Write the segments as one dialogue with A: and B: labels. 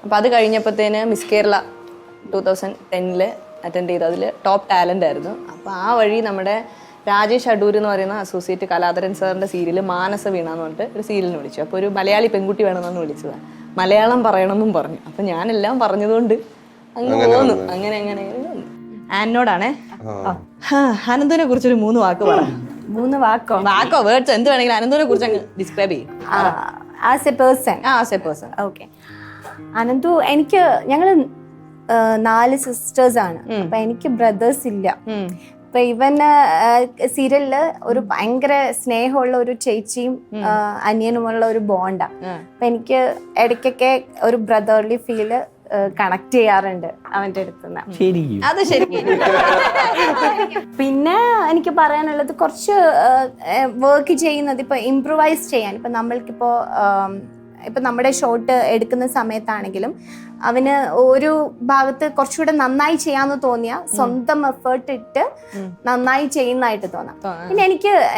A: അപ്പോൾ അത് കഴിഞ്ഞപ്പോഴത്തേന് miss Kerala 2010 attend ചെയ്തു. അതിൽ ടോപ്പ് ടാലൻ്റ് ആയിരുന്നു. അപ്പോൾ ആ വഴി നമ്മുടെ രാജേഷ് അടൂർ എന്ന് പറയുന്ന അസോസിയേറ്റ് കലാധരൻ സാറിൻ്റെ സീരിയൽ മാനസ വീണ എന്ന് പറഞ്ഞിട്ട് ഒരു സീരിയലിന് വിളിച്ചു. അപ്പോൾ ഒരു മലയാളി പെൺകുട്ടി വേണമെന്നാണ് വിളിച്ചതാണ്. മലയാളം പറയണമെന്നും പറഞ്ഞു. അപ്പം ഞാനെല്ലാം പറഞ്ഞതുകൊണ്ട് അങ്ങ് പോന്നു. അങ്ങനെ ആനോടാണേ. അനന്തുവിനെ കുറിച്ചൊരു 3 വാക്ക് പറ.
B: 3 വാക്കോ
A: വേർഡ്സ് എന്ത് വേണമെങ്കിലും അനന്തുവിനെ കുറിച്ച് അങ്ങ് ഡിസ്ക്രൈബ് ചെയ്യും.
B: As A person. Okay. Ananthu ഞങ്ങൾ 4 സിസ്റ്റേഴ്സ് ആണ്. അപ്പൊ എനിക്ക് ബ്രദേഴ്സ് ഇല്ല. അപ്പൊ ഇവന് സീരിയലില് ഒരു ഭയങ്കര സ്നേഹമുള്ള ഒരു ചേച്ചിയും അനിയനുമുള്ള ഒരു ബോണ്ടാ. അപ്പൊ എനിക്ക് ഇടയ്ക്കൊക്കെ ഒരു ബ്രദർലി ഫീല് കണക്ട് ചെയ്യാറുണ്ട് അവന്റെ അടുത്തുനിന്ന്.
A: അത് ശരിക്കും.
B: പിന്നെ എനിക്ക് പറയാനുള്ളത് കുറച്ച് വർക്ക് ചെയ്യുന്നത് ഇപ്പൊ ഇംപ്രൂവൈസ് ചെയ്യാൻ. ഇപ്പൊ നമ്മൾക്കിപ്പോ ഇപ്പൊ നമ്മുടെ ഷോട്ട് എടുക്കുന്ന സമയത്താണെങ്കിലും അവന് ഒരു ഭാഗത്ത് കുറച്ചുകൂടെ നന്നായി ചെയ്യാന്ന് തോന്നിയ സ്വന്തം എഫേർട്ട് ഇട്ട് നന്നായി ചെയ്യുന്നതായിട്ട് തോന്നാം. പിന്നെ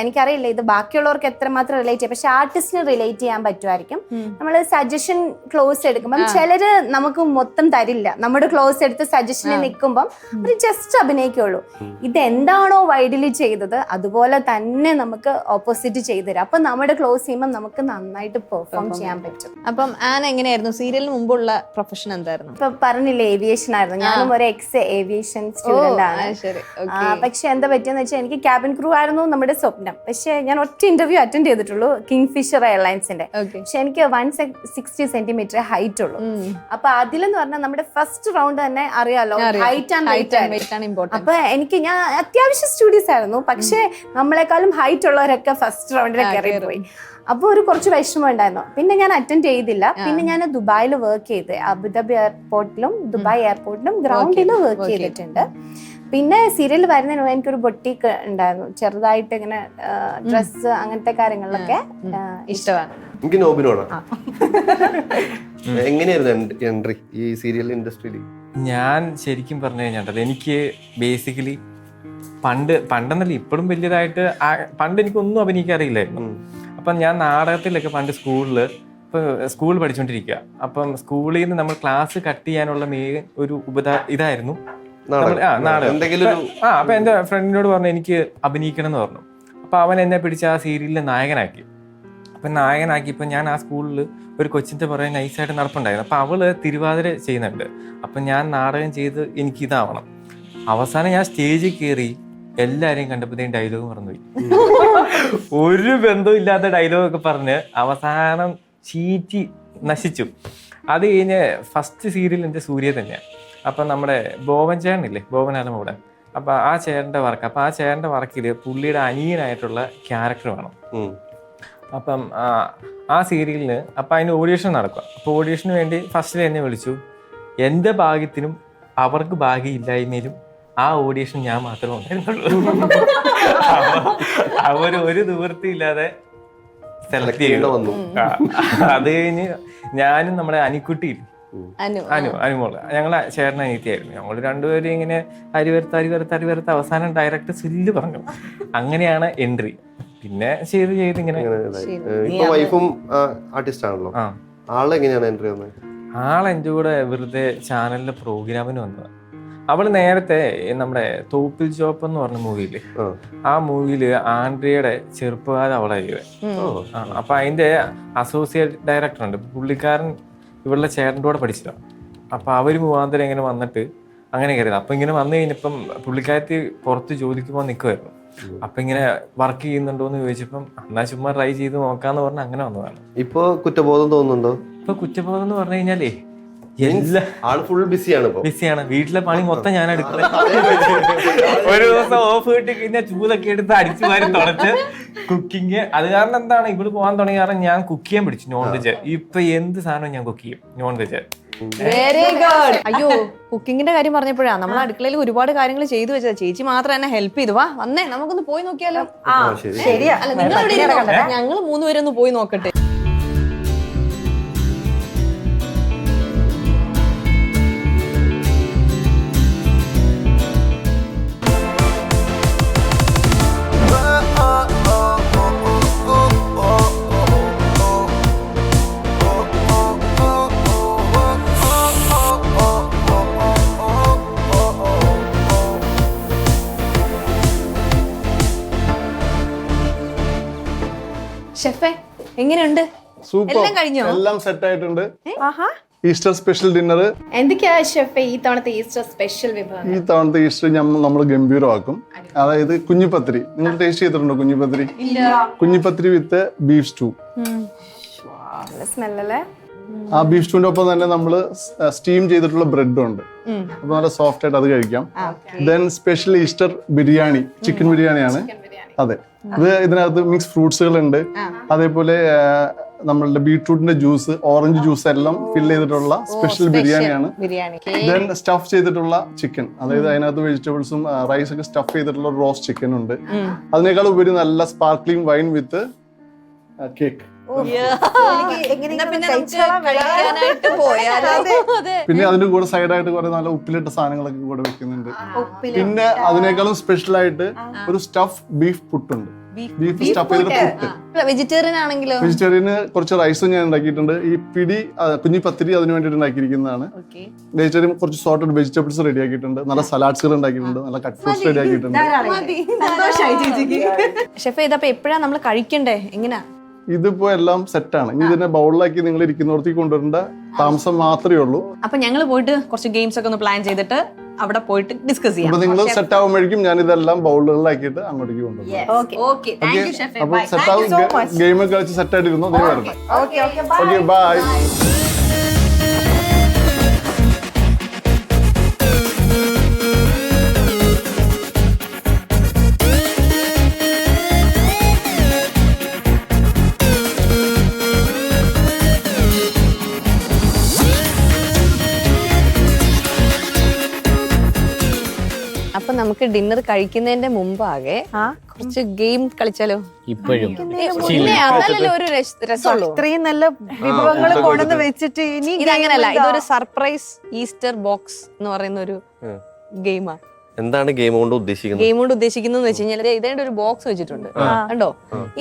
B: എനിക്കറിയില്ല ഇത് ബാക്കിയുള്ളവർക്ക് എത്രമാത്രം റിലേറ്റ് ചെയ്യാം, പക്ഷെ ആർട്ടിസ്റ്റിന് റിലേറ്റ് ചെയ്യാൻ പറ്റുമായിരിക്കും. നമ്മൾ സജഷൻ ക്ലോസ് എടുക്കുമ്പം ചിലര് നമുക്ക് മൊത്തം തരില്ല. നമ്മുടെ ക്ലോസ് എടുത്ത് സജഷനിൽ നിൽക്കുമ്പം അത് ജസ്റ്റ് അഭിനയിക്കുള്ളൂ. ഇതെന്താണോ വൈഡിലി ചെയ്തത് അതുപോലെ തന്നെ നമുക്ക് ഓപ്പോസിറ്റ് ചെയ്തു തരാം. അപ്പൊ നമ്മുടെ ക്ലോസ് ചെയ്യുമ്പോൾ നമുക്ക് നന്നായിട്ട് പെർഫോം ചെയ്യാൻ പറ്റും.
A: അപ്പം ആന എങ്ങനെയായിരുന്നു സീരിയലിന് മുമ്പുള്ള പ്രൊഫഷൻ എന്തായിരുന്നു?
B: ഇപ്പൊ പറഞ്ഞില്ലേ ഏവിയേഷൻ ആയിരുന്നു. ഞാനും ഒരു എക്സ് ഏവിയേഷൻ സ്റ്റുഡന്റ് ആണ്. പക്ഷെ എന്താ പറ്റിയെന്ന് വെച്ചാൽ എനിക്ക് ക്യാബിൻ ക്രൂ ആയിരുന്നു നമ്മുടെ സ്വപ്നം. പക്ഷെ ഞാൻ ഒറ്റ ഇന്റർവ്യൂ അറ്റൻഡ് ചെയ്തിട്ടുള്ളൂ കിങ് ഫിഷർ എയർലൈൻസിന്റെ. പക്ഷെ എനിക്ക് 160 സെന്റിമീറ്റർ ഹൈറ്റ് ഉള്ളൂ. അപ്പൊ അതിലെന്ന് പറഞ്ഞാൽ നമ്മുടെ ഫസ്റ്റ് റൗണ്ട് തന്നെ അറിയാലോ, ഹൈറ്റ് ആൻഡ് വെയിറ്റ് ആണ് ഇമ്പോർട്ടന്റ്. അപ്പൊ ഞാൻ അത്യാവശ്യം സ്റ്റുഡീസ് ആയിരുന്നു. പക്ഷെ നമ്മളെക്കാളും ഹൈറ്റ് ഉള്ളവരൊക്കെ ഫസ്റ്റ് റൗണ്ടിൽ കയറിപ്പോയി. അപ്പോൾ ഒരു കുറച്ച് വിഷമം ഉണ്ടായിരുന്നു. പിന്നെ ഞാൻ അറ്റൻഡ് ചെയ്തില്ല. പിന്നെ ഞാൻ ദുബായിൽ വർക്ക് ചെയ്ത് അബുദാബി എയർപോർട്ടിലും ദുബായ് എയർപോർട്ടിലും ഗ്രൗണ്ടിലും വർക്ക് ചെയ്തിട്ടുണ്ട്. പിന്നെ സീരിയൽ വരുന്നതിന് മുമ്പ് എനിക്കൊരു ബൊട്ടീക്ക് ഉണ്ടായിരുന്നു. ചെറുതായിട്ട് ഇങ്ങനെ ഡ്രസ്സ് അങ്ങനത്തെ കാര്യങ്ങളിലൊക്കെ
A: ഇഷ്ടമാണ്.
C: എനിക്ക് നോബിനോടാ. എങ്ങനെയായിരുന്നു എൻട്രി ഈ സീരിയൽ ഇൻഡസ്ട്രിയിൽ?
D: ഞാൻ ശരിക്കും പറഞ്ഞു കഴിഞ്ഞാൽ എനിക്ക് ബേസിക്കലി പണ്ടെന്നല്ല ഇപ്പോഴും വലിയതായിട്ട് പണ്ട് എനിക്കൊന്നും അഭിനയിക്കാറില്ലായിരുന്നു. അപ്പം ഞാൻ നാടകത്തിലൊക്കെ പണ്ട് സ്കൂൾ പഠിച്ചുകൊണ്ടിരിക്കുക. അപ്പം സ്കൂളിൽ നിന്ന് നമ്മൾ ക്ലാസ് കട്ട് ചെയ്യാനുള്ള മെയിൻ ഒരു ഇതായിരുന്നു നാടകം. അപ്പൊ എന്റെ ഫ്രണ്ടിനോട് പറഞ്ഞു എനിക്ക് അഭിനയിക്കണം എന്ന് പറഞ്ഞു. അപ്പൊ അവൻ എന്നെ പിടിച്ച് ആ സീരിയലിൽ നായകനാക്കി. അപ്പം നായകനാക്കിയപ്പോൾ ഞാൻ ആ സ്കൂളിൽ ഒരു കൊച്ചിൻ്റെ പുറകെ നൈസായിട്ട് നടപ്പുണ്ടായിരുന്നു. അപ്പം അവള് തിരുവാതിര ചെയ്യുന്നുണ്ട്. അപ്പം ഞാൻ നാടകം ചെയ്ത് എനിക്കിതാവണം. അവസാനം ഞാൻ സ്റ്റേജിൽ കയറി എല്ലാരെയും കണ്ടപ്പോഴത്തേക്കും ഡയലോഗ് മറന്നുപോയി. ഒരു ബന്ധവും ഇല്ലാത്ത ഡയലോഗൊക്കെ പറഞ്ഞ് അവസാനം ചീറ്റി നശിച്ചു. അത് കഴിഞ്ഞ് ഫസ്റ്റ് സീരിയൽ എൻ്റെ സൂര്യ തന്നെയാണ്. അപ്പം നമ്മുടെ ബോവൻ ചേട്ടനില്ലേ, ബോവനാണ് കൂടെ. അപ്പം ആ ചേട്ടൻ്റെ വർക്ക്, അപ്പം ആ ചേട്ടൻ്റെ വർക്കിൽ പുള്ളിയുടെ അനിയനായിട്ടുള്ള ക്യാരക്ടർ വേണം. അപ്പം ആ സീരിയലിന് അപ്പം അതിന് ഓഡിഷൻ നടക്കുക. അപ്പോൾ ഓഡിഷന് വേണ്ടി ഫസ്റ്റിൽ എന്നെ വിളിച്ചു. എൻ്റെ ഭാഗ്യത്തിനും അവർക്ക് ഭാഗ്യമില്ലായ്മയിലും ആ ഓഡിഷൻ ഞാൻ മാത്രമേ ഉണ്ടായിരുന്നുള്ളൂ. അവർ ഒരു നിവൃത്തിയില്ലാതെ സെലക്ട് ചെയ്തു. അത് കഴിഞ്ഞ് ഞാനും നമ്മുടെ അനിക്കുട്ടി അനുമോള് ഞങ്ങളെ ചേട്ടൻ അനിയത്തിയായിരുന്നു. ഞങ്ങൾ രണ്ടുപേരും ഇങ്ങനെ അരിവരുത്ത് അവസാനം ഡയറക്ടർ സില്ല് പറഞ്ഞു. അങ്ങനെയാണ് എൻട്രി. പിന്നെ ചെയ്ത് ഇങ്ങനെ.
C: വൈഫും ആർട്ടിസ്റ്റ് ആണല്ലോ. ആളെങ്ങനെയാണ് എൻട്രി വന്നത്?
D: ആളെൻ്റെ കൂടെ വെറുതെ ചാനലിലെ പ്രോഗ്രാമിന് വന്നതാണ്. അവള് നേരത്തെ നമ്മുടെ തോപ്പിൽ ജോപ്പ് എന്ന് പറഞ്ഞ മൂവിയില്, ആ മൂവിയില് ആൻഡ്രിയയുടെ ചെറുപ്പകാലം അവളായിരുന്നു. അപ്പൊ അതിന്റെ അസോസിയേറ്റ് ഡയറക്ടർ ഉണ്ട്. പുള്ളിക്കാരൻ ഇവളുടെ ചേട്ടൻ്റെ കൂടെ പഠിച്ചതാണ്. അപ്പൊ അവര് മുഖാന്തരം ഇങ്ങനെ വന്നിട്ട് അങ്ങനെ കയറിയത്. അപ്പൊ ഇങ്ങനെ വന്നു കഴിഞ്ഞപ്പം പുള്ളിക്കാരത്തി പുറത്ത് ജോലിക്ക് പോകാൻ നിൽക്കുമായിരുന്നു. അപ്പൊ ഇങ്ങനെ വർക്ക് ചെയ്യുന്നുണ്ടോ എന്ന് ചോദിച്ചപ്പം എന്നാ ചുമ്മാ ട്രൈ ചെയ്ത് നോക്കാന്ന് പറഞ്ഞ് അങ്ങനെ വന്നതാണ്.
C: ഇപ്പൊ കുറ്റബോധം തോന്നുന്നുണ്ടോ?
D: ഇപ്പൊ കുറ്റബോധം എന്ന് പറഞ്ഞു കഴിഞ്ഞാലേ
C: ബിസിയാണ്.
D: വീട്ടിലെ പണി മൊത്തം ഞാൻ എടുക്കുന്നത്. ഒരു ദിവസം ഓഫ് കിട്ടി കഴിഞ്ഞാൽ ചൂലൊക്കെ എടുത്ത് അടിച്ചു വാരി തുടച്ച് കുക്കിങ്. അത് കാരണം എന്താണ് ഇവിടെ പോകാൻ തുടങ്ങിയ കാരണം ഞാൻ കുക്ക് ചെയ്യാൻ പിടിച്ചു. നോൺ വെജ് ഇപ്പൊ എന്ത് സാധനവും ഞാൻ കുക്ക് ചെയ്യും. Non veg.
A: Very good. അയ്യോ, കുക്കിങ്ങിന്റെ കാര്യം പറഞ്ഞപ്പോഴാണ് നമ്മൾ അടുക്കളയിൽ ഒരുപാട് കാര്യങ്ങൾ ചെയ്തു വെച്ചത്. ചേച്ചി മാത്രം എന്നെ ഹെൽപ്പ് ചെയ്തു. വന്നേ നമുക്കൊന്ന് പോയി നോക്കിയാലോ?
B: ശരിയാ.
A: അല്ല, നിങ്ങൾ ഞങ്ങൾ 3 പേരൊന്ന് പോയി നോക്കട്ടെ. എങ്ങനെയുണ്ട്?
E: സൂപ്പർ,
A: എല്ലാം കഴിഞ്ഞോ?
E: എല്ലാം സെറ്റ് ആയിട്ടുണ്ട്. Easter special dinner.
B: എന്തൊക്കെയാ ഷെഫ് ഈ തവണത്തെ ഈസ്റ്റർ സ്പെഷ്യൽ വിഭവം?
E: ഈ തവണത്തെ ഈസ്റ്റർ നമ്മൾ ഗംഭീരമാക്കും. അതായത് കുഞ്ഞിപ്പത്തിരി. നിങ്ങൾ ടേസ്റ്റ് ചെയ്തിട്ടുണ്ടോ കുഞ്ഞിപ്പത്തിരി? കുഞ്ഞിപ്പത്തിരി വിത്ത് ബീഫ് സ്റ്റൂ.
B: സ്മെല്ലല്ലേ?
E: ആ ബീഫ് സ്റ്റൂവിന്റെ ഒപ്പം തന്നെ നമ്മൾ സ്റ്റീം ചെയ്തിട്ടുള്ള ബ്രെഡും ഉണ്ട്. അപ്പൊ നല്ല സോഫ്റ്റ് ആയിട്ട് അത് കഴിക്കാം. Then special Easter biryani, chicken ബിരിയാണിയാണ്. അതെ, ഇതിനകത്ത് മിക്സ് ഫ്രൂട്ട്സുകൾ ഉണ്ട്. അതേപോലെ നമ്മളുടെ ബീട്രൂട്ടിന്റെ ജ്യൂസ്, ഓറഞ്ച് ജ്യൂസ് എല്ലാം ഫിൽ ചെയ്തിട്ടുള്ള സ്പെഷ്യൽ ബിരിയാണിയാണ്. ദെൻ സ്റ്റഫ് ചെയ്തിട്ടുള്ള ചിക്കൻ, അതായത് അതിനകത്ത് വെജിറ്റബിൾസും റൈസ് ഒക്കെ സ്റ്റഫ് ചെയ്തിട്ടുള്ള റോസ്റ്റ് ചിക്കൻ ഉണ്ട്. അതിനേക്കാൾ ഉപരി നല്ല സ്പാർക്ലിംഗ് വൈൻ വിത്ത് കേക്ക്. പിന്നെ അതിന്റെ കൂടെ സൈഡായിട്ട് കുറെ നല്ല ഉപ്പിലിട്ട സാധനങ്ങളൊക്കെ കൂടെ വെക്കുന്നുണ്ട്. പിന്നെ അതിനേക്കാളും സ്പെഷ്യൽ ആയിട്ട് ഒരു സ്റ്റഫ് ബീഫ് പുട്ടുണ്ട്. ബീഫ് സ്റ്റഫ് ചെയ്തിട്ട് പുട്ട്.
A: വെജിറ്റേറിയൻ ആണെങ്കിലോ?
E: വെജിറ്റേറിയന് കുറച്ച് റൈസും ഞാൻ ഉണ്ടാക്കിയിട്ടുണ്ട്. ഈ പിടി കുഞ്ഞി പത്തിരി അതിന് വേണ്ടിയിട്ട് ഉണ്ടാക്കിയിരിക്കുന്നതാണ്. വെജിറ്റേറിയൻ കുറച്ച് സോർട്ടഡ് വെജിറ്റബിൾസ് റെഡി ആക്കിയിട്ടുണ്ട്. നല്ല സലാഡ്സുകൾ ഉണ്ടാക്കിയിട്ടുണ്ട്. നല്ല കട്ട് ഫ്രൂട്ട്സ് റെഡി ആക്കിയിട്ടുണ്ട്.
A: ഷെഫ് ഇതപ്പോ എപ്പോഴാ നമ്മൾ കഴിക്കണ്ടേ? എങ്ങനെയാ?
E: ഇതിപ്പോ എല്ലാം സെറ്റാണ്. ഇനി ഇതിനെ ബൗളിലാക്കി നിങ്ങൾ ഇരിക്കുന്നോടത്തേക്ക് കൊണ്ടുവരേണ്ട താമസം മാത്രമേ ഉള്ളൂ.
A: അപ്പൊ ഞങ്ങൾ പോയിട്ട് കുറച്ച് ഗെയിംസ് ഒക്കെ ഒന്ന് പ്ലാൻ ചെയ്തിട്ട് അവിടെ പോയിട്ട് ഡിസ്കസ് ചെയ്യാം.
E: അപ്പൊ നിങ്ങൾ സെറ്റ് ആവുമ്പോഴേക്കും ഞാൻ ഇതെല്ലാം ബൗളുകളിലാക്കിയിട്ട് അങ്ങോട്ടേക്ക് കൊണ്ടുവരും. അപ്പൊ സെറ്റ് ആവും, ഗെയിം ഒക്കെ കളിച്ച് സെറ്റ് ആയിട്ടിരുന്നു. വരണം. Okay, bye.
A: അപ്പൊ നമുക്ക് ഡിന്നർ കഴിക്കുന്നതിന്റെ മുമ്പാകെ കുറച്ച് ഗെയിം കളിച്ചാലോ?
F: ഇപ്പോഴും
A: അതല്ലല്ലോ ഒരു രസമുള്ളൂ.
G: ഇത്രയും നല്ല വിഭവങ്ങൾ കൊണ്ടുവന്ന് വെച്ചിട്ട് ഇനി
A: ഇതങ്ങനല്ല, ഇതൊരു സർപ്രൈസ് ഈസ്റ്റർ ബോക്സ് എന്ന് പറയുന്ന ഒരു ഗെയിമാണ്.
C: എന്താണ് ഗെയിം കൊണ്ട് ഉദ്ദേശിക്കുന്നത്?
A: ഗെയിം കൊണ്ട് ഉദ്ദേശിക്കുന്നത് വെച്ച് കഴിഞ്ഞാൽ ഇതേണ്ട ഒരു ബോക്സ് വെച്ചിട്ടുണ്ട് കണ്ടോ?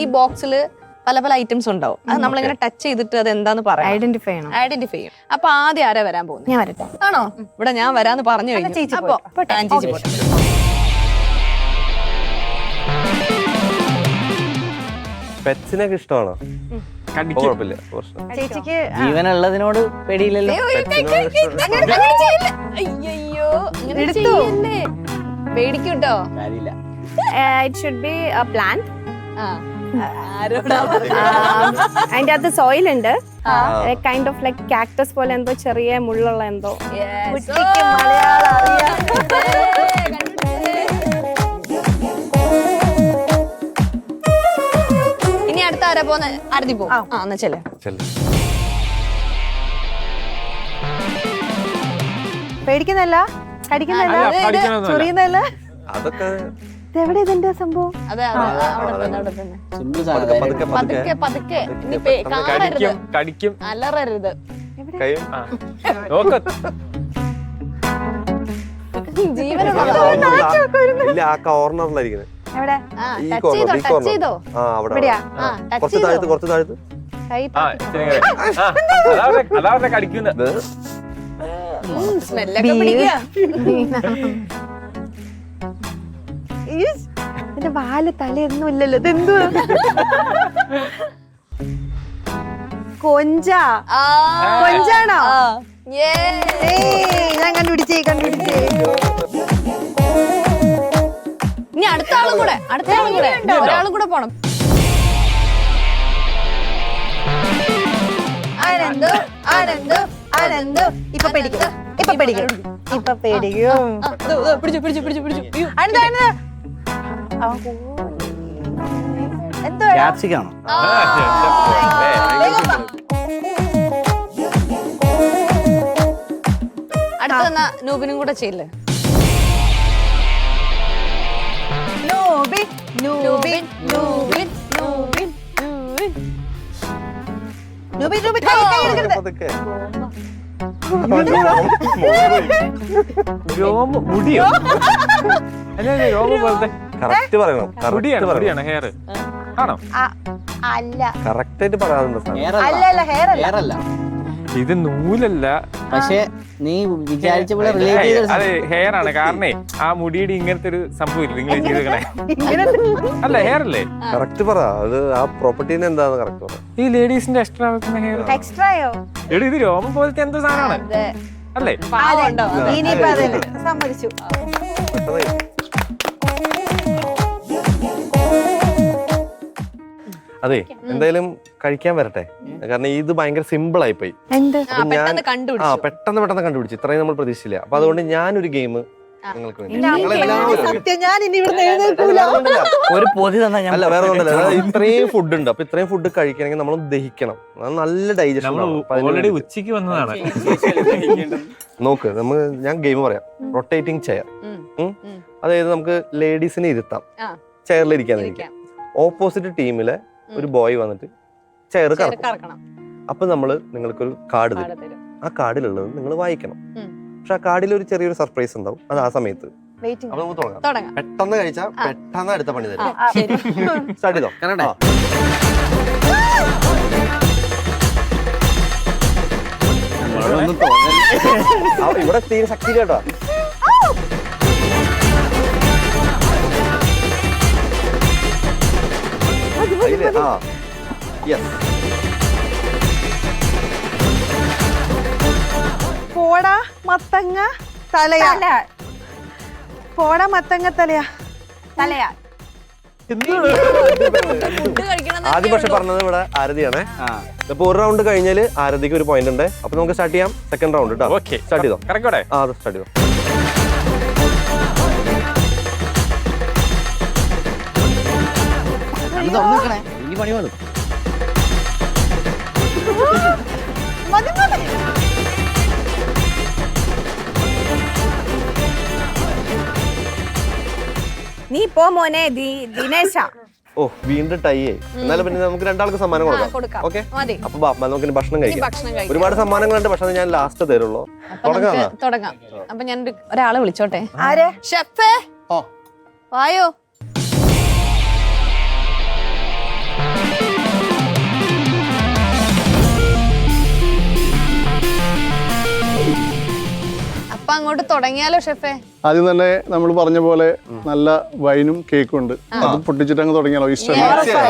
A: ഈ ബോക്സില് പല പല ഐറ്റംസ് ഉണ്ടാവും. അത് നമ്മളിങ്ങനെ ടച്ച് ചെയ്തിട്ട് അത് എന്താന്ന് പറയാം, ഐഡന്റിഫൈ ചെയ്യും. അപ്പൊ ആദ്യം ആരാ വരാൻ പോകുന്നത്?
B: ഞാൻ വരട്ടെ.
A: ആണോ? ഇവിടെ ഞാൻ വരാന്ന് പറഞ്ഞു കഴിഞ്ഞു. അപ്പൊ ചേച്ചി പോട്ടെ.
C: പെറ്റ്സിനൊക്കെ ഇഷ്ടമാണോ? കുഴപ്പമില്ല.
G: ചേച്ചിക്ക്
F: ജീവനുള്ളതിനോട് പേടിയില്ലല്ലോ.
A: അയ്യോ, പേടിക്കൂട്ടോ.
F: കാര്യമില്ല.
B: It should be A plant. അതിന്റെ അകത്ത് സോയിൽ ഉണ്ട്. കൈൻഡ് ഓഫ് ലൈക്ക് കാക്ടസ് പോലെ എന്തോ ചെറിയ മുള്ളുള്ള എന്തോ.
A: ഇനി അടുത്ത ആരാ പോന്ന? ആരതി പോ. എന്നാ ചെല്ലേ.
G: പേടിക്കുന്നല്ല, കടിക്കുന്നല്ല, ചൊറിയുന്നല്ല.
C: അതൊക്കെ
G: എവിടെ ഇതിന്റെ സംഭവം?
A: അതെ, അവിടെ തന്നെ.
F: സിമ്പിൾ സാധനം.
A: പതുക്കെ ഇനി
D: കടിക്കും.
A: അലറരുത്.
C: ഇല്ല, ആ കോർണറിലായിരിക്കുന്നത്.
G: എവിടെ?
A: ടച്ച് ചെയ്തോ?
C: കുറച്ച് താഴത്ത്
D: അതാ കടിക്കുന്നത്.
A: സ്മെല്ലൊക്കെ പിടിക്കുക.
G: എന്റെ വാല് തലയൊന്നും ഇല്ലല്ലോ. ഇതെന്തുവാ? കൊഞ്ചാണോ? ഞാൻ കണ്ടുപിടിച്ചേ.
A: ഇനി അടുത്ത ആളും കൂടെ ഒരാളും കൂടെ പോണം.
G: ആനന്ദോ ഇപ്പൊ പേടിക്കും.
A: പിടിച്ചു.
F: ക്യാപ്സിക്കാണോ?
A: അടുത്ത നൂബിനും കൂടെ ചെയ്യില്ലേ?
D: മുടിയോ? രോമം പോലത്തെ
C: കറക്റ്റ് പറയണം.
D: മുടിയാണ് ഹെയർ ആണോ?
G: അല്ല,
C: കറക്റ്റ് ആയിട്ട് പറയാറുണ്ട്.
G: അല്ല, ഹെയർ അല്ല.
D: ഇത് നൂലല്ല,
F: പക്ഷെ നീ വിചാരിച്ച പോലെ റിലേറ്റ് ചെയ്ത
D: അത് ഹെയർ ആണ് കാരണേ ആ മുടിയുടെ ഇങ്ങനത്തെ ഒരു സംഭവം ഇല്ല നിങ്ങൾ ചെയ്തേ. അല്ല ഹെയർ അല്ലേ?
C: കറക്റ്റ് പറ, അത് ആ പ്രോപ്പർട്ടീനെ എന്താന്ന് കറക്റ്റ് പറ.
D: ഈ ലേഡീസിന്റെ എക്സ്ട്രാ വെക്കുന്ന ഹെയർ.
G: എക്സ്ട്രായോ?
D: എടി ഇത് രോമം പോലത്തെ എന്തോ സാധനമാണ് അല്ലേ?
G: ഇനിയിപ്പോ അതല്ലേ സമ്മതിച്ചു.
C: അതെ, എന്തായാലും കഴിക്കാൻ വരട്ടെ. കാരണം ഇത് ഭയങ്കര സിമ്പിൾ ആയിപ്പോയി.
A: പെട്ടെന്ന് കണ്ടുപിടിച്ചു.
C: പെട്ടെന്ന് കണ്ടുപിടിച്ചു. ഇത്രയും നമ്മൾ പ്രതീക്ഷിച്ചില്ല. അപ്പൊ അതുകൊണ്ട് ഞാനൊരു ഗെയിം നിങ്ങൾക്ക് വേണ്ടി.
G: സത്യം ഞാൻ ഇനി ഇവിടുന്ന് എഴുന്നേൽക്കൂല.
F: ഒരു പൊതി തന്നാ ഞാൻ
C: അല്ല വേറെ ഒന്നല്ല, അതായത് ഇത്രയും ഫുഡ് ഉണ്ട്. അപ്പൊ ഇത്രയും ഫുഡ് കഴിക്കണമെങ്കിൽ നമ്മൾ ദഹിക്കണം. അത് നല്ല ഡൈജഷൻ.
D: ഓൾറെഡി ഉച്ചയ്ക്ക് വന്നതാണ്.
C: നോക്ക്, ഞാൻ ഗെയിം പറയാം. Rotating chair. അതായത് നമുക്ക് ലേഡീസിനെ ഇരുത്താം, ചെയറിൽ ഇരിക്കാൻ. ഓപ്പോസിറ്റ് ടീമിലെ ഒരു ബോയ് വന്നിട്ട് ചെയർ കറക്കണം. അപ്പൊ നിങ്ങൾക്കൊരു കാർഡ് തരും. ആ കാർഡിലുള്ളത് നിങ്ങൾ വായിക്കണം. പക്ഷെ ആ കാർഡിൽ ഒരു ചെറിയൊരു സർപ്രൈസ് ഉണ്ടാവും. അത് ആ സമയത്ത്. അപ്പൊ നമുക്ക് തുടങ്ങാം. പെട്ടെന്ന് കഴിച്ചാൽ പെട്ടെന്ന് അടുത്ത പണി തരും. സ്റ്റാർട്ട് ചെയ്തോ. ഇവിടെ തീരെ ശക്തി കേട്ടോ.
G: പോടാ മത്തങ്ങ തലയാ. പോടാ മത്തങ്ങ തലയാ.
C: ആദ്യം പക്ഷെ പറഞ്ഞത് ഇവിടെ ആരതിയാണേ. ഇപ്പൊ ഒരു റൗണ്ട് കഴിഞ്ഞാല് ആരതിക്ക് ഒരു പോയിന്റ് ഉണ്ട്. അപ്പൊ നമുക്ക് സ്റ്റാർട്ട് ചെയ്യാം സെക്കൻഡ് റൗണ്ട് കേട്ടോ. സ്റ്റാർട്ട് ചെയ്തോ. അത് സ്റ്റാർട്ട് ചെയ്തോ.
F: ഈ പണി വന്നു.
B: നീ പോ മോനെ ദിനേശ.
C: ഓ വീണ്ടും ടൈ ആയി. എന്നാലും പിന്നെ നമുക്ക് രണ്ടാൾക്ക് സമ്മാനം കൊടുക്കാം. ഓക്കെ, അപ്പൊ നമുക്ക് ഭക്ഷണം കഴിക്കാം. ഒരുപാട് സമ്മാനങ്ങളുണ്ട്, പക്ഷെ ഞാൻ ലാസ്റ്റ് തരുള്ളൂ.
A: തുടങ്ങാം. അപ്പൊ ഞാൻ ഒരാളെ വിളിച്ചോട്ടെ.
G: ആരെ?
A: ഷെഫേ വായോ. അപ്പൊ അങ്ങോട്ട് തുടങ്ങിയാലോ ഷെഫേ?
E: ആദ്യം തന്നെ നമ്മൾ പറഞ്ഞ പോലെ നല്ല വൈനും കേക്കും ഉണ്ട്. അത് പൊട്ടിച്ചിട്ട് അങ്ങ് തുടങ്ങിയാലോ? ഇഷ്ടം.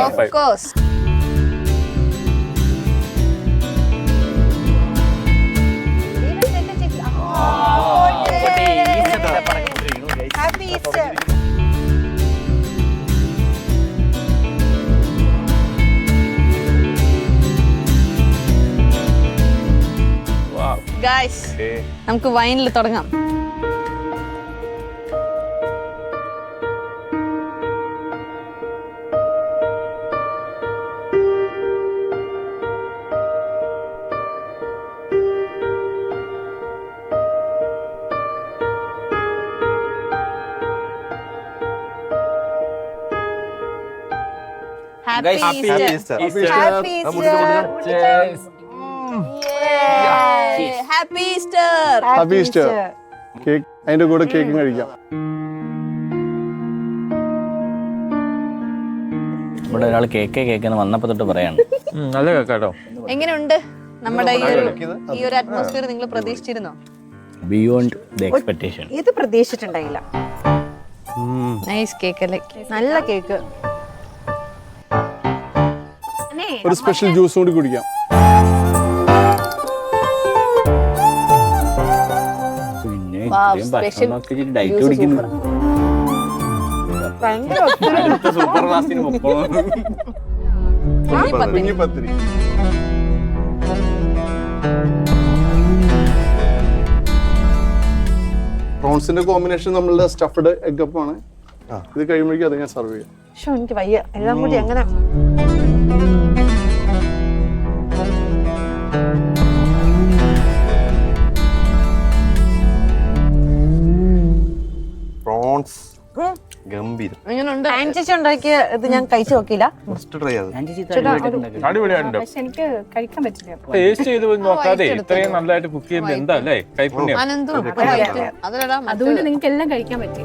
A: Of course.
G: Happy Easter.
A: Guys, നമുക്ക് വൈനിൽ തുടങ്ങാം. Happy Easter.
G: Happy Easter.
E: Happy Easter. Cake അതിന്റെ കൂടെ കേക്കും കഴിക്കാം.
F: ഇവിടെ ഒരാൾ കേക്കെന്ന് വന്നപ്പോ തൊട്ട് പറയാണ്.
D: നല്ല കേട്ടോ.
A: എങ്ങനെയുണ്ട് നമ്മുടെ ഈ ഒരു അറ്റ്മോസ്ഫിയർ? നിങ്ങൾ പ്രതീക്ഷിച്ചിരുന്നോ?
F: Beyond the expectation.
G: ഇത് പ്രതീക്ഷിച്ചിട്ടുണ്ടായില്ല.
A: നൈസ് കേക്ക് അല്ലേ?
G: നല്ല കേക്ക്.
E: ഒരു സ്പെഷ്യൽ ജ്യൂസ് കൂടി കുടിക്കാം.
F: പിന്നെ ഭക്ഷണം ഡയറ്റ് കുടിക്കുന്നു. സൂപ്പർ ഫാസ്റ്റിന്
E: പത്തിരി. പ്രോൺസിന്റെ കോമ്പിനേഷൻ നമ്മളുടെ സ്റ്റഫ്ഡ് എഗ് അപ്പാണ്. ഇത് കഴിയുമ്പോഴേക്കും അത് ഞാൻ സർവ് ചെയ്യാം.
G: എനിക്ക് വയ്യ, എല്ലാം കൂടി എങ്ങനെ.
C: പ്രോൺസ് ഗംഭീരം.
G: ആൻറ്റി ഉണ്ടാക്കിയ ഇത് ഞാൻ കഴിച്ചു നോക്കിയില്ല.
C: ഫസ്റ്റ് ട്രൈ ചെയ്തു.
D: അടിപൊളിയായിട്ടുണ്ടോ?
B: പക്ഷെ എനിക്ക് കഴിക്കാൻ പറ്റില്ല.
D: ടേസ്റ്റ് ചെയ്ത് നോക്കാതെ ഇത്രയും നല്ലതായിട്ട് കുക്ക് ചെയ്യുന്നത് എന്താ അല്ലേ? കൈപ്പുണ്യം.
B: അതുകൊണ്ട് നിങ്ങൾക്ക് എല്ലാം കഴിക്കാൻ പറ്റി.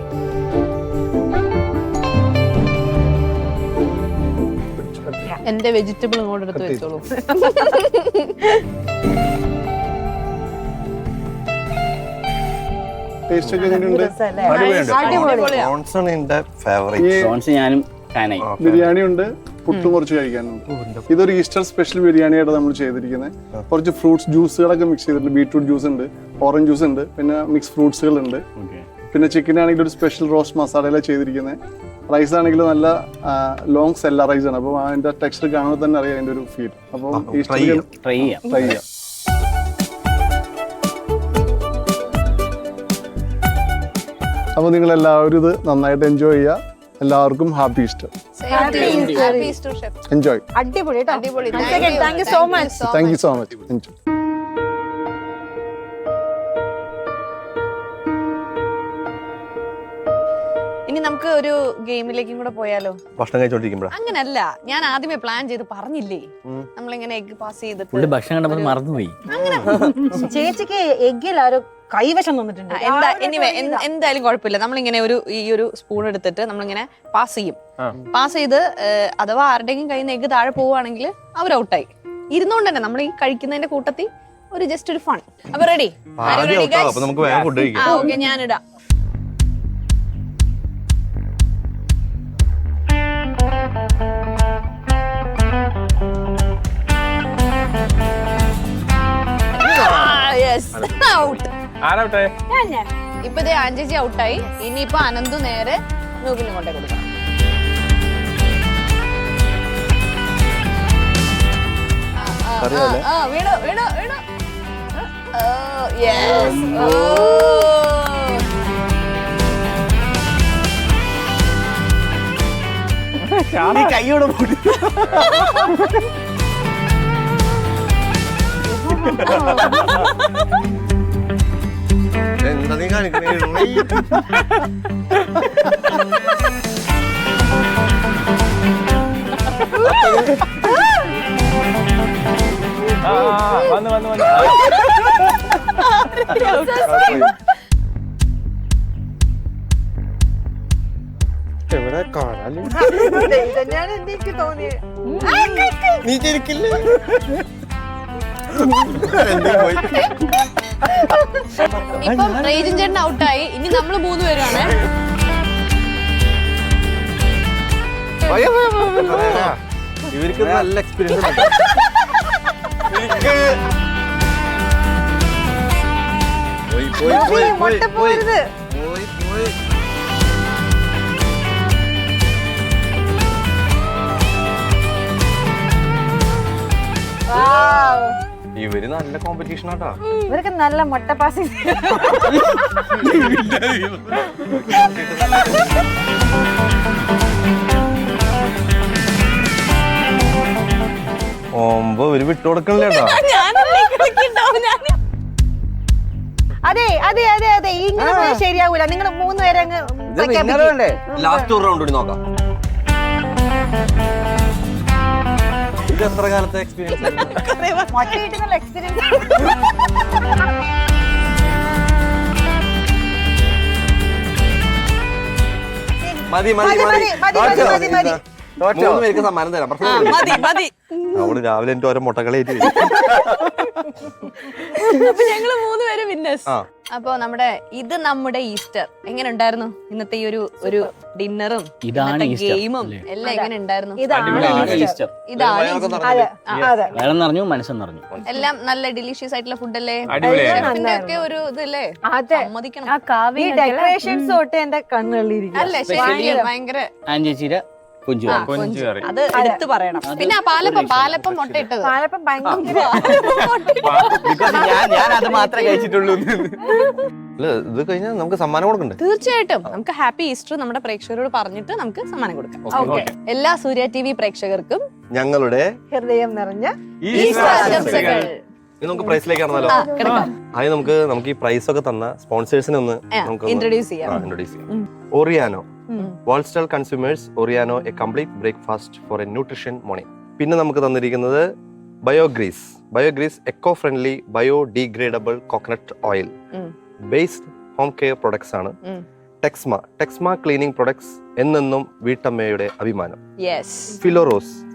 A: എന്റെ വെജിറ്റബിൾ ഇങ്ങോട്ട് എടുത്ത് വെച്ചോളൂ.
E: ടേസ്റ്റ് ഒക്കെ എങ്ങനെയുണ്ട്?
C: പ്രോൺസ് ആണ് എന്റെ ഫേവറേറ്റ്.
F: പ്രോൺസ് ഞാനും ഫാനായി.
E: ബിരിയാണി ഉണ്ട്, പുട്ടും കുറച്ച് കഴിക്കാനുണ്ട്. ഇതൊരു ഈസ്റ്റർ സ്പെഷ്യൽ ബിരിയാണിയായിട്ട് നമ്മൾ ചെയ്തിരിക്കുന്നത്. കുറച്ച് ഫ്രൂട്ട്സ് ജ്യൂസുകളൊക്കെ മിക്സ് ചെയ്തിട്ടുണ്ട്. ബീട്രൂട്ട് ജ്യൂസ് ഉണ്ട്, ഓറഞ്ച് ജ്യൂസ് ഉണ്ട്, പിന്നെ മിക്സ് ഫ്രൂട്ട്സുകൾ ഉണ്ട്. പിന്നെ ചിക്കൻ ആണെങ്കിൽ ഒരു സ്പെഷ്യൽ റോസ്റ്റ് മസാലയിലാണ് ചെയ്തിരിക്കുന്നത്. റൈസ് ആണെങ്കിൽ നല്ല ലോങ് സെല്ല റൈസ് ആണ്. അപ്പോൾ അതിന്റെ ടെക്സ്ചർ കാണുമ്പോൾ തന്നെ അറിയാം അതിന്റെ ഒരു ഫീൽ. അപ്പോൾ
F: ട്രൈ ചെയ്യാം.
E: ട്രൈ ചെയ്യാം. അപ്പോൾ നിങ്ങൾ എല്ലാവരും ഇത് നന്നായിട്ട് എൻജോയ് ചെയ്യുക. എല്ലാവർക്കും ഹാപ്പി ഈസ്റ്റർ. എൻജോയ്.
G: അടിപൊളി കേട്ടോ. Thank you so much.
E: Thank you so much. Enjoy.
A: ഇനി നമുക്ക് ഒരു ഗെയിമിലേക്കും കൂടെ പോയാലോ?
C: ഭക്ഷണം കഴിച്ചോണ്ടിരിക്കുമ്പോഴാ?
A: അങ്ങനല്ല, ഞാൻ ആദ്യമേ പ്ലാൻ ചെയ്ത് പറഞ്ഞില്ലേ നമ്മളിങ്ങനെ എഗ് പാസ് ചെയ്തിട്ട്.
F: പുള്ളി ഭക്ഷണം കണ്ടപ്പോൾ മറന്നുപോയി.
G: ചേച്ചിക്ക് എഗ്ഗിൽ ആരോ കൈവശം തന്നിട്ടുണ്ട്.
A: എന്തായാലും കുഴപ്പമില്ല. നമ്മളിങ്ങനെ ഈ ഒരു സ്പൂൺ എടുത്തിട്ട് നമ്മളിങ്ങനെ പാസ് ചെയ്യും. പാസ് ചെയ്ത് അഥവാ ആരുടെയും കയ്യിൽ നിന്ന് എഗ് താഴെ പോവുകയാണെങ്കിൽ അവർ ഔട്ടായി. ഇരുന്നോണ്ട് തന്നെ നമ്മൾ ഈ കഴിക്കുന്നതിന്റെ കൂട്ടത്തിൽ ഒരു ജസ്റ്റ് ഒരു ഫൺ. അപ്പൊ റെഡി?
C: നമുക്ക് വേഗം ഫുഡ് കഴിക്കാം.
A: ഓക്കെ, ഞാനിടാം. ഇപ്പൊ ഇതേ ആൻചേച്ചി ഔട്ടായി. ഇനിയിപ്പൊ അനന്തു നേരെ നൂകിന് കൊണ്ടേ കൊടുക്കണം. വീണു വീണു വീണു.
F: കൈയോടെ
C: എന്താ നീ കാണിക്കണേ?
D: വന്നു
C: എവിടെ കാണാൻ
G: എനിക്ക് തോന്നിയത്
C: നീ ശരിക്കില്ല.
A: ഇപ്പം റേജൻ ചേട്ടൻ ഔട്ടായി. ഇനി നമ്മള് 3 പേരാണ്.
C: ഇവർക്ക് നല്ല എക്സ്പീരിയൻസ് ഉണ്ട്. ഇവര് നല്ല കോമ്പറ്റീഷൻ ആട്ടാ.
G: ഇവർക്ക് നല്ല മുട്ടപ്പാസി.
C: ഓമ്പോ ഇവര് വിട്ടുകൊടുക്കണില്ലേട്ടാ.
G: അതെ അതെ അതെ അതെ, ഇങ്ങനെ പോയാൽ ശരിയാവൂല. നിങ്ങൾ 3 പേരെ അങ്ങ്
C: ലാസ്റ്റ് ഒരു റൗണ്ട് കൂടി നോക്കാം. ഇത് എത്ര കാലത്തെ എക്സ്പീരിയൻസ്?
G: മുട്ടയിട്ടുള്ള എക്സ്പീരിയൻസ്.
C: മതി മതി മതി. 3 പേർക്ക് സമ്മാനം തരാം. അവള് രാവിലെ എന്റെ ഓരോ മുട്ടകളേറ്റ്.
A: അപ്പൊ ഞങ്ങള് 3 പേര് വിന്നേഴ്സ്. അപ്പൊ നമ്മുടെ ഈസ്റ്റർ എങ്ങനെ ഉണ്ടായിരുന്നു? ഇന്നത്തെ ഈ ഒരു ഡിന്നറും ഗെയിമും എല്ലാം എങ്ങനെ ഉണ്ടായിരുന്നു? എല്ലാം നല്ല ഡെലിഷ്യസ് ആയിട്ടുള്ള ഫുഡ് അല്ലേ? ഒക്കെ ഒരു ഇതല്ലേ? സമ്മതിക്കണം.
G: ഡെക്കറേഷൻസ് തൊട്ട് എന്റെ കണ്ണുകളിരിക്കും.
A: അല്ലേ? ശരി, ഭയങ്കര അത് എടുത്തു പറയണം. പിന്നെ പാലപ്പം മുട്ട ഇട്ടത്.
G: പാലപ്പം ഭയങ്കര
F: ഞാൻ അത് മാത്രമേ കഴിച്ചിട്ടുള്ളൂ.
C: ഇത് കഴിഞ്ഞാൽ നമുക്ക് സമ്മാനം കൊടുക്കണ്ടേ?
A: തീർച്ചയായിട്ടും. നമുക്ക് ഹാപ്പി ഈസ്റ്റർ നമ്മുടെ പ്രേക്ഷകരോട് പറഞ്ഞിട്ട് നമുക്ക് സമ്മാനം കൊടുക്കാം. എല്ലാ സൂര്യ TV പ്രേക്ഷകർക്കും
C: ഞങ്ങളുടെ
G: ഹൃദയം നിറഞ്ഞ
A: ഈസ്റ്റർ ആശംസകൾ.
C: നമുക്ക് പ്രൈസിലേക്ക് ആണല്ലോ. ആയി നമുക്ക് ഈ പ്രൈസ് ഒക്കെ തന്ന സ്പോൺസേഴ്സിനെ ഒന്ന്
A: ഇൻട്രൊഡ്യൂസ് ചെയ്യാം.
C: ഒറിയാനോ, വാൾസ്റ്റൽ consumers, Oriano a complete breakfast for a nutrition morning. പിന്നെ നമുക്ക് തന്നിരിക്കുന്നത് ബയോഗ്രീസ് eco friendly biodegradable coconut oil based home care products ആണ്. ടെക്സ്മ ക്ലീനിങ് പ്രൊഡക്ട്സ്, എന്നെന്നും വീട്ടമ്മയുടെ അഭിമാനം.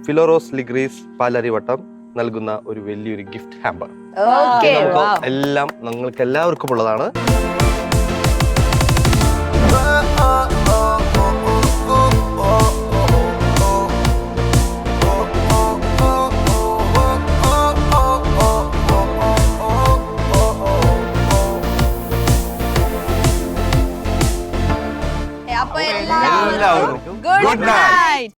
C: ഫിലോറോസ് ലിഗ്രീസ് പാലരിവട്ടം നൽകുന്ന ഒരു വലിയൊരു ഗിഫ്റ്റ് ഹാമ്പർ. എല്ലാം നിങ്ങൾക്ക് എല്ലാവർക്കും ഉള്ളതാണ്. എല്ലാവർക്കും
G: ഗുഡ് നൈറ്റ്.